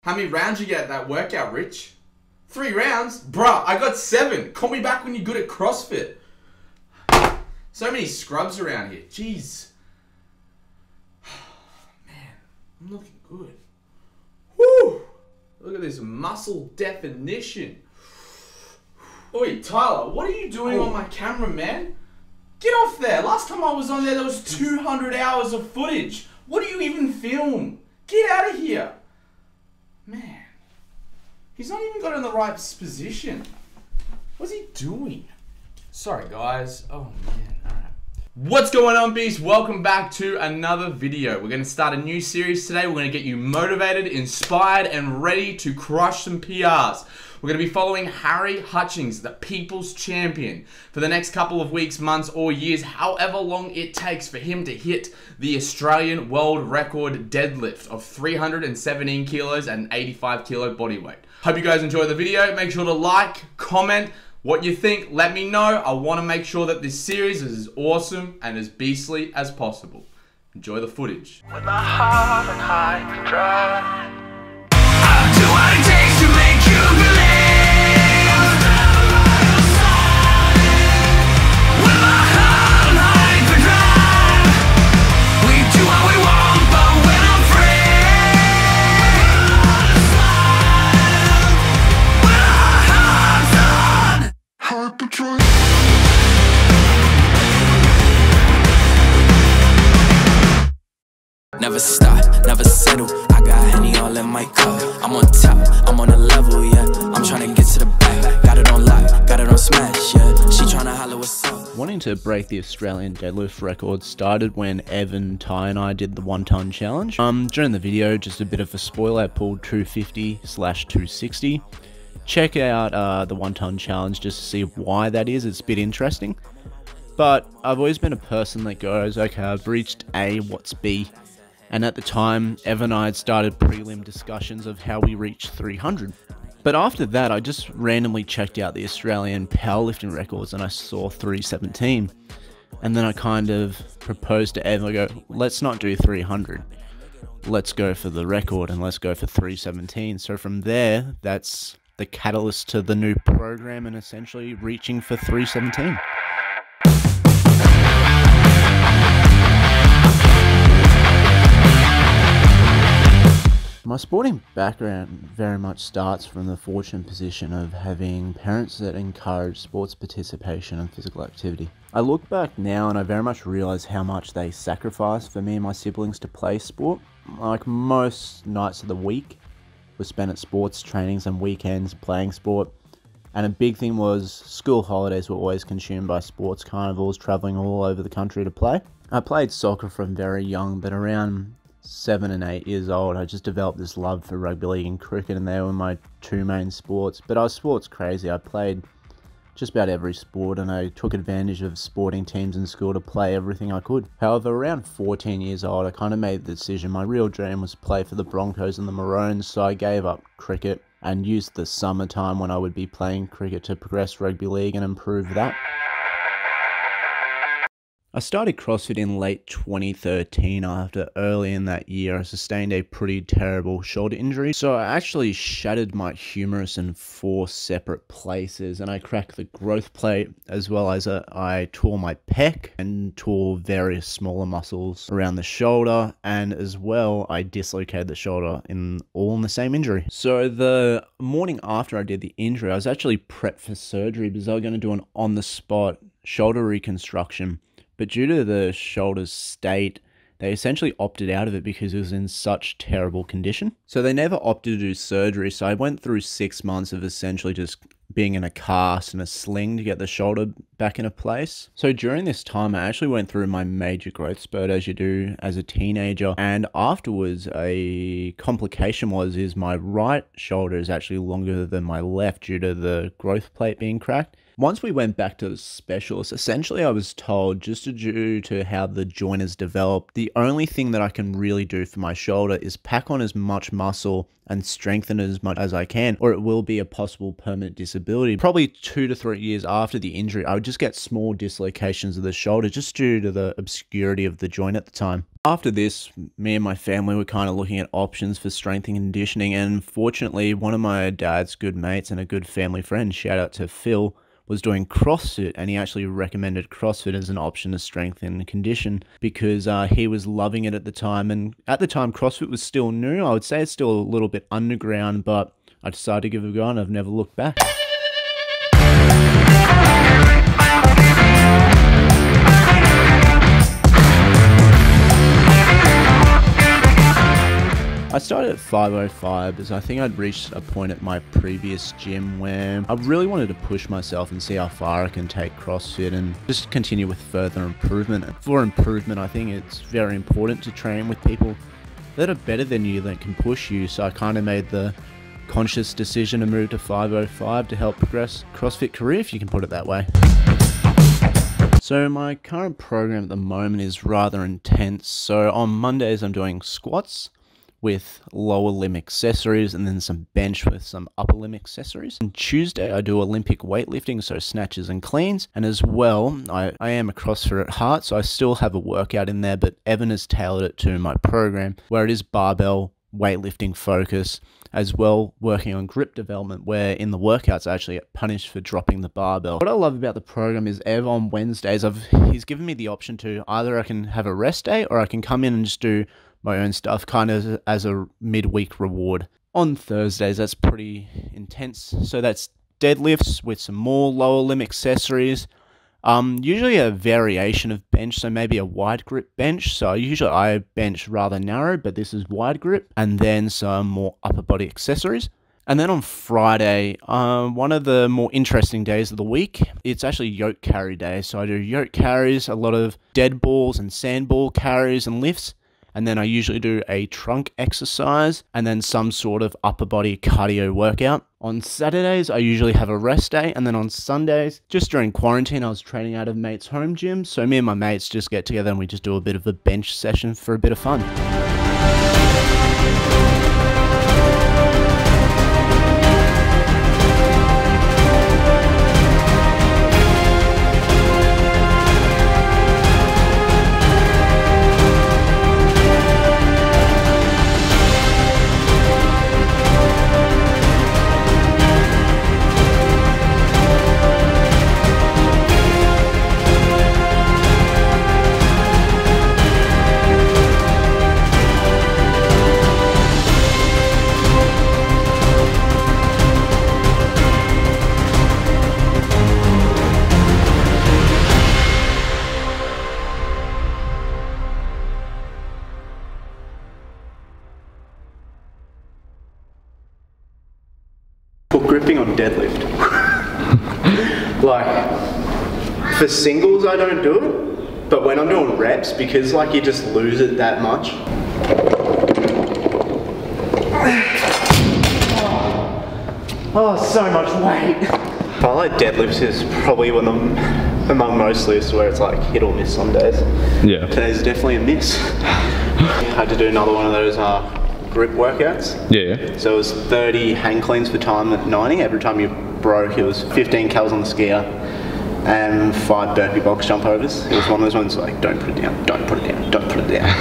How many rounds you get at that workout, Rich? 3 rounds? Bruh, I got 7. Call me back when you're good at CrossFit. So many scrubs around here. Jeez. Man, I'm looking good. Woo! Look at this muscle definition. Oi, Tyler, what are you doing on my camera, man? Get off there. Last time I was on there was 200 hours of footage. What do you even film? Get out of here. Man, he's not even got in the right position. What's he doing? Sorry, guys. Oh, man. All right. What's going on, beast? Welcome back to another video. We're going to start a new series today. We're going to get you motivated, inspired, and ready to crush some PRs. We're going to be following Harry Hutchings, the people's champion, for the next couple of weeks, months, or years, however long it takes for him to hit the Australian World Record Deadlift of 317 kilos and 85 kilo body weight. Hope you guys enjoy the video. Make sure to like, comment what you think. Let me know. I want to make sure that this series is as awesome and as beastly as possible. Enjoy the footage. With my heart on high drive, I'll do what it takes to make you believe. With my heart on high drive, we do what we want, but when I'm free, with our hearts on hyperdrive. Never stop, never settle. I got Henny all in my cup. I'm on top, I'm on a level, yeah. I'm trying to get to the back. Got it on lock, got it on smash, yeah. She trying to holler what's up. Wanting to break the Australian deadlift record started when Evan, Ty and I did the 1 ton challenge. During the video, just a bit of a spoiler, I pulled 250/260. Check out the 1 ton challenge just to see why that is. It's a bit interesting. But I've always been a person that goes, okay, I've reached A, what's B? And at the time, Evan and I had started prelim discussions of how we reached 300. But after that, I just randomly checked out the Australian Powerlifting Records and I saw 317. And then I kind of proposed to Evan, I go, let's not do 300. Let's go for the record and let's go for 317. So from there, that's the catalyst to the new program and essentially reaching for 317. My sporting background very much starts from the fortunate position of having parents that encourage sports participation and physical activity. I look back now and I very much realise how much they sacrificed for me and my siblings to play sport. Like most nights of the week were spent at sports trainings and weekends playing sport. And a big thing was school holidays were always consumed by sports carnivals, travelling all over the country to play. I played soccer from very young, but around 7 and 8 years old, I just developed this love for rugby league and cricket, and they were my 2 main sports. But I was sports crazy. I played just about every sport, and I took advantage of sporting teams in school to play everything I could. However, around 14 years old, I kind of made the decision. My real dream was to play for the Broncos and the Maroons, so I gave up cricket and used the summertime when I would be playing cricket to progress rugby league and improve that. I started CrossFit in late 2013 after early in that year I sustained a pretty terrible shoulder injury. So I actually shattered my humerus in 4 separate places and I cracked the growth plate as well as I tore my pec and tore various smaller muscles around the shoulder, and as well I dislocated the shoulder all in the same injury. So the morning after I did the injury, I was actually prepped for surgery because I was going to do an on-the-spot shoulder reconstruction. But due to the shoulder's state, they essentially opted out of it because it was in such terrible condition. So they never opted to do surgery. So I went through 6 months of essentially just being in a cast and a sling to get the shoulder back into place. So during this time, I actually went through my major growth spurt as you do as a teenager. And afterwards, a complication is my right shoulder is actually longer than my left due to the growth plate being cracked. Once we went back to the specialist, essentially I was told, just due to how the joint has developed, the only thing that I can really do for my shoulder is pack on as much muscle and strengthen as much as I can, or it will be a possible permanent disability. Probably 2 to 3 years after the injury, I would just get small dislocations of the shoulder just due to the obscurity of the joint at the time. After this, me and my family were kind of looking at options for strength and conditioning, and fortunately, one of my dad's good mates and a good family friend, shout out to Phil, was doing CrossFit, and he actually recommended CrossFit as an option to strengthen and condition because he was loving it at the time. And at the time, CrossFit was still new. I would say it's still a little bit underground, but I decided to give it a go and I've never looked back. I started at 505 as I think I'd reached a point at my previous gym where I really wanted to push myself and see how far I can take CrossFit and just continue with further improvement. For improvement, I think it's very important to train with people that are better than you, that can push you. So I kind of made the conscious decision to move to 505 to help progress CrossFit career, if you can put it that way. So my current program at the moment is rather intense. So on Mondays I'm doing squats with lower limb accessories and then some bench with some upper limb accessories. On Tuesday I do Olympic weightlifting, so snatches and cleans, and as well I am a CrossFitter at heart, so I still have a workout in there, but Evan has tailored it to my program where it is barbell weightlifting focus, as well working on grip development, where in the workouts I actually get punished for dropping the barbell. What I love about the program is Ev on Wednesdays, he's given me the option to either I can have a rest day or I can come in and just do my own stuff kind of as a midweek reward. On Thursdays that's pretty intense, so that's deadlifts with some more lower limb accessories, usually a variation of bench, so maybe a wide grip bench. So usually I bench rather narrow, but this is wide grip, and then some more upper body accessories. And then on Friday, one of the more interesting days of the week, it's actually yoke carry day. So I do yoke carries, a lot of dead balls and sand ball carries and lifts. And then I usually do a trunk exercise and then some sort of upper body cardio workout. On Saturdays, I usually have a rest day. And then on Sundays, just during quarantine, I was training out of mates' home gym. So me and my mates just get together and we just do a bit of a bench session for a bit of fun. Gripping on deadlift. Like, for singles I don't do it, but when I'm doing reps, because like you just lose it that much. Oh, so much weight. I like deadlifts is probably one of them among most lifts where it's like hit or miss some days. Yeah. Today's definitely a miss. I had to do another one of those grip workouts. Yeah. So it was 30 hang cleans for time at 90. Every time you broke, it was 15 calories on the skier and 5 burpee box jump overs. It was one of those ones like, don't put it down, don't put it down, don't put it down.